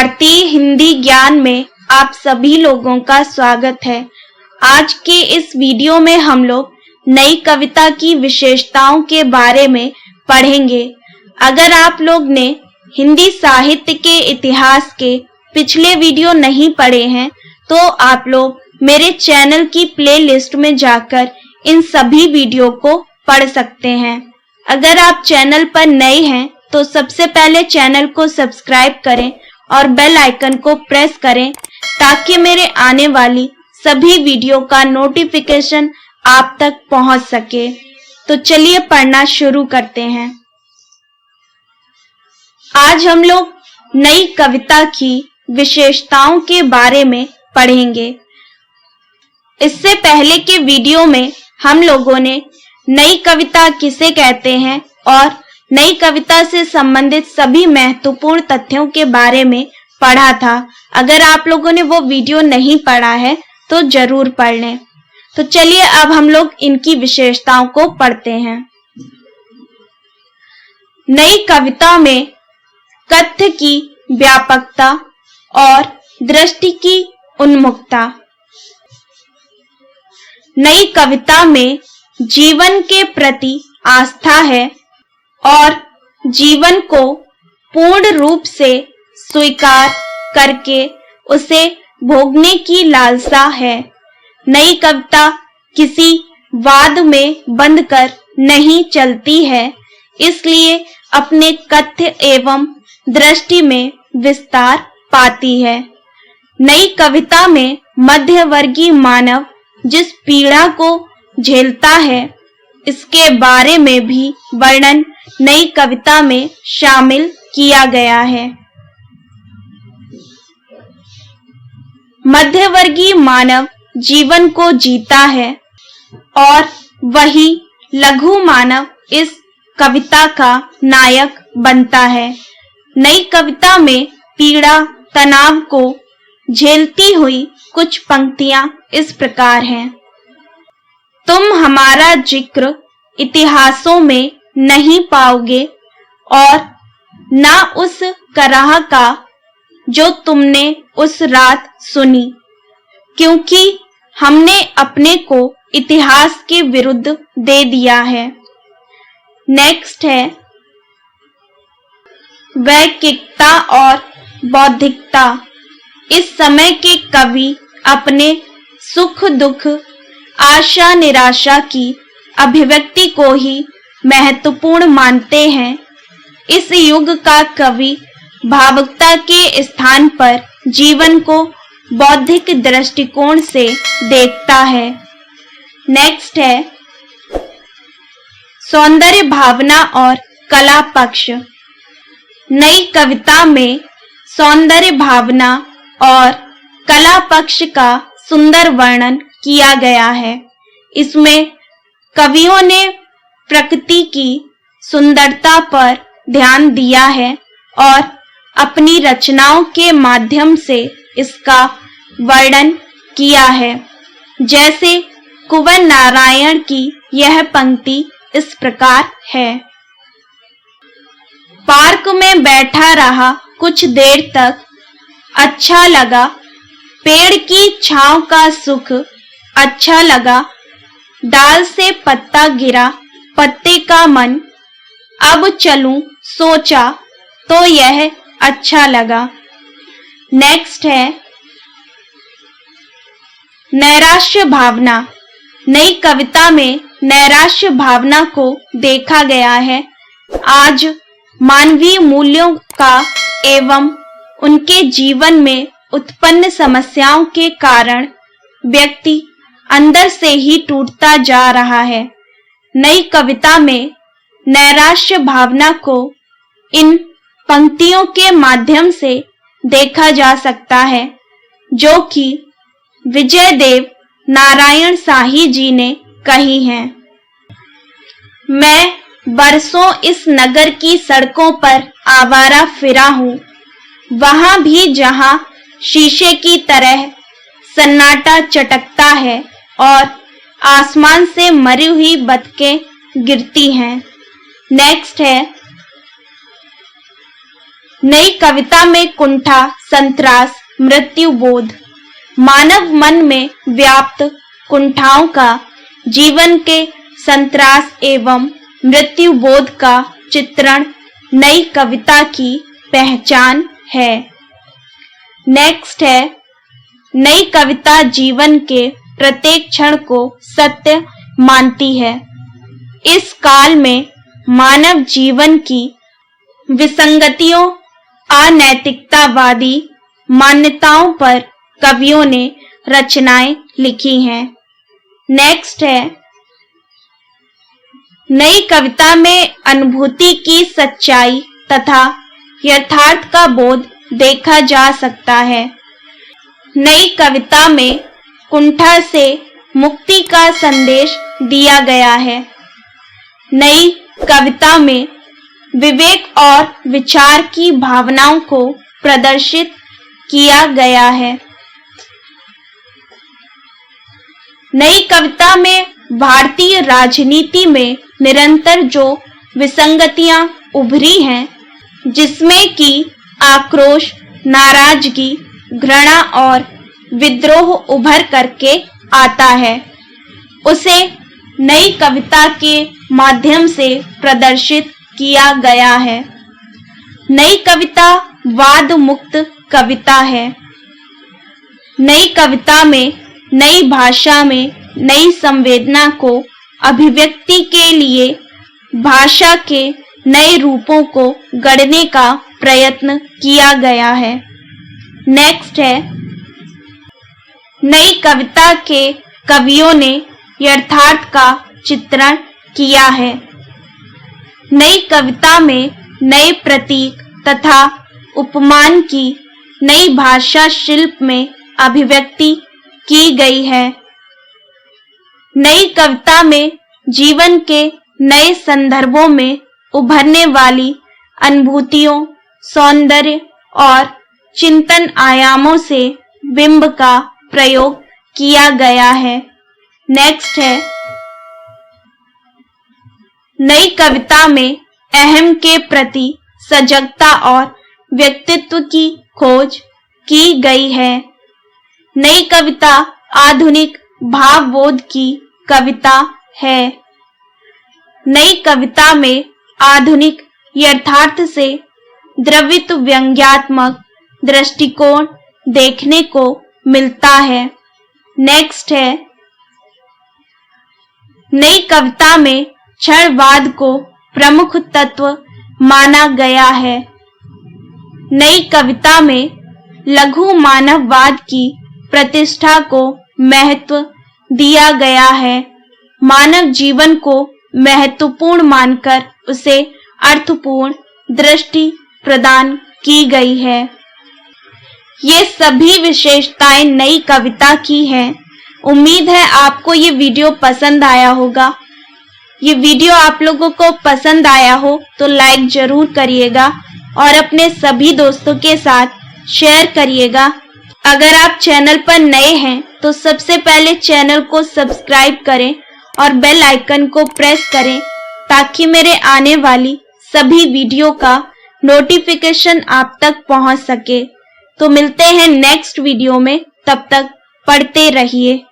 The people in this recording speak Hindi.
भारतीय हिंदी ज्ञान में आप सभी लोगों का स्वागत है। आज के इस वीडियो में हम लोग नई कविता की विशेषताओं के बारे में पढ़ेंगे। अगर आप लोग ने हिंदी साहित्य के इतिहास के पिछले वीडियो नहीं पढ़े हैं तो आप लोग मेरे चैनल की प्लेलिस्ट में जाकर इन सभी वीडियो को पढ़ सकते हैं। अगर आप चैनल पर नए हैं तो सबसे पहले चैनल को सब्सक्राइब करें और बेल आइकन को प्रेस करें ताकि मेरे आने वाली सभी वीडियो का नोटिफिकेशन आप तक पहुंच सके। तो चलिए पढ़ना शुरू करते हैं। आज हम लोग नई कविता की विशेषताओं के बारे में पढ़ेंगे। इससे पहले के वीडियो में हम लोगों ने नई कविता किसे कहते हैं और नई कविता से संबंधित सभी महत्वपूर्ण तथ्यों के बारे में पढ़ा था। अगर आप लोगों ने वो वीडियो नहीं पढ़ा है तो जरूर पढ़ लें। तो चलिए अब हम लोग इनकी विशेषताओं को पढ़ते हैं। नई कविता में कथ्य की व्यापकता और दृष्टि की उन्मुखता। नई कविता में जीवन के प्रति आस्था है और जीवन को पूर्ण रूप से स्वीकार करके उसे भोगने की लालसा है। नई कविता किसी वाद में बंधकर नहीं चलती है, इसलिए अपने कथ्य एवं दृष्टि में विस्तार पाती है। नई कविता में मध्यवर्गीय मानव जिस पीड़ा को झेलता है, इसके बारे में भी वर्णन नई कविता में शामिल किया गया है। मध्यवर्गीय मानव जीवन को जीता है और वही लघु मानव इस कविता का नायक बनता है। नई कविता में पीड़ा तनाव को झेलती हुई कुछ पंक्तियां इस प्रकार हैं। तुम हमारा जिक्र इतिहासों में नहीं पाओगे और ना उस कराह का जो तुमने उस रात सुनी, क्योंकि हमने अपने को इतिहास के विरुद्ध दे दिया है। नेक्स्ट है वैयक्तिकता और बौद्धिकता। इस समय के कवि अपने सुख दुख आशा निराशा की अभिव्यक्ति को ही महत्वपूर्ण मानते हैं। इस युग का कवि भावुकता के स्थान पर जीवन को बौद्धिक दृष्टिकोण से देखता है। नेक्स्ट है सौंदर्य भावना और कला पक्ष। नई कविता में सौंदर्य भावना और कला पक्ष का सुंदर वर्णन किया गया है। इसमें कवियों ने प्रकृति की सुंदरता पर ध्यान दिया है और अपनी रचनाओं के माध्यम से इसका वर्णन किया है। जैसे कुंवर नारायण की यह पंक्ति इस प्रकार है। पार्क में बैठा रहा कुछ देर तक, अच्छा लगा पेड़ की छांव का सुख, अच्छा लगा डाल से पत्ता गिरा पत्ते का मन, अब चलूं सोचा तो यह अच्छा लगा। नेक्स्ट है नैराश्य भावना। नई कविता में नैराश्य भावना को देखा गया है। आज मानवीय मूल्यों का एवं उनके जीवन में उत्पन्न समस्याओं के कारण व्यक्ति अंदर से ही टूटता जा रहा है। नई कविता में नैराश्य भावना को इन पंक्तियों के माध्यम से देखा जा सकता है, जो कि विजयदेव नारायण शाही जी ने कही हैं। मैं बरसों इस नगर की सड़कों पर आवारा फिरा हूँ, वहां भी जहां शीशे की तरह सन्नाटा चटकता है और आसमान से मरी हुई बतखें गिरती हैं। नेक्स्ट है नई कविता में कुंठा, संत्रास, मृत्यु बोध, मानव मन में व्याप्त कुंठाओं का, जीवन के संत्रास एवं मृत्यु बोध का चित्रण नई कविता की पहचान है। नेक्स्ट है, नई कविता जीवन के प्रत्येक क्षण को सत्य मानती है। इस काल में मानव जीवन की विसंगतियों, अनैतिकतावादी मान्यताओं पर कवियों ने रचनाएं लिखी हैं। नेक्स्ट है, नई कविता में अनुभूति की सच्चाई तथा यथार्थ का बोध देखा जा सकता है। नई कविता में कुंठा से मुक्ति का संदेश दिया गया है। नई कविता में विवेक और विचार की भावनाओं को प्रदर्शित किया गया है। नई कविता में भारतीय राजनीति में निरंतर जो विसंगतियां उभरी हैं, जिसमें कि आक्रोश, नाराजगी, घृणा और विद्रोह उभर करके आता है, उसे नई कविता के माध्यम से प्रदर्शित किया गया है। नई कविता वाद मुक्त कविता है। नई कविता में नई भाषा में नई संवेदना को अभिव्यक्ति के लिए भाषा के नए रूपों को गढ़ने का प्रयत्न किया गया है। नेक्स्ट है, नई कविता के कवियों ने यथार्थ का चित्रण किया है। नई कविता में नए प्रतीक तथा उपमान की नई भाषा शिल्प में अभिव्यक्ति की गई है। नई कविता में जीवन के नए संदर्भों में उभरने वाली अनुभूतियों, सौंदर्य और चिंतन आयामों से बिंब का प्रयोग किया गया है। नेक्स्ट है, नई कविता में अहम के प्रति सजगता और व्यक्तित्व की खोज की गई है। नई कविता आधुनिक भावबोध की कविता है। नई कविता में आधुनिक यथार्थ से द्रवित व्यंग्यात्मक दृष्टिकोण देखने को मिलता है। नेक्स्ट है, नई कविता में क्षणवाद को प्रमुख तत्व माना गया है। नई कविता में लघु मानववाद की प्रतिष्ठा को महत्व दिया गया है। मानव जीवन को महत्वपूर्ण मानकर उसे अर्थपूर्ण दृष्टि प्रदान की गई है। ये सभी विशेषताएं नई कविता की हैं। उम्मीद है आपको ये वीडियो पसंद आया होगा। ये वीडियो आप लोगों को पसंद आया हो तो लाइक जरूर करिएगा और अपने सभी दोस्तों के साथ शेयर करिएगा। अगर आप चैनल पर नए हैं तो सबसे पहले चैनल को सब्सक्राइब करें और बेल आइकन को प्रेस करें ताकि मेरे आने वाली सभी वीडियो का नोटिफिकेशन आप तक पहुंच सके। तो मिलते हैं नेक्स्ट वीडियो में, तब तक पढ़ते रहिए।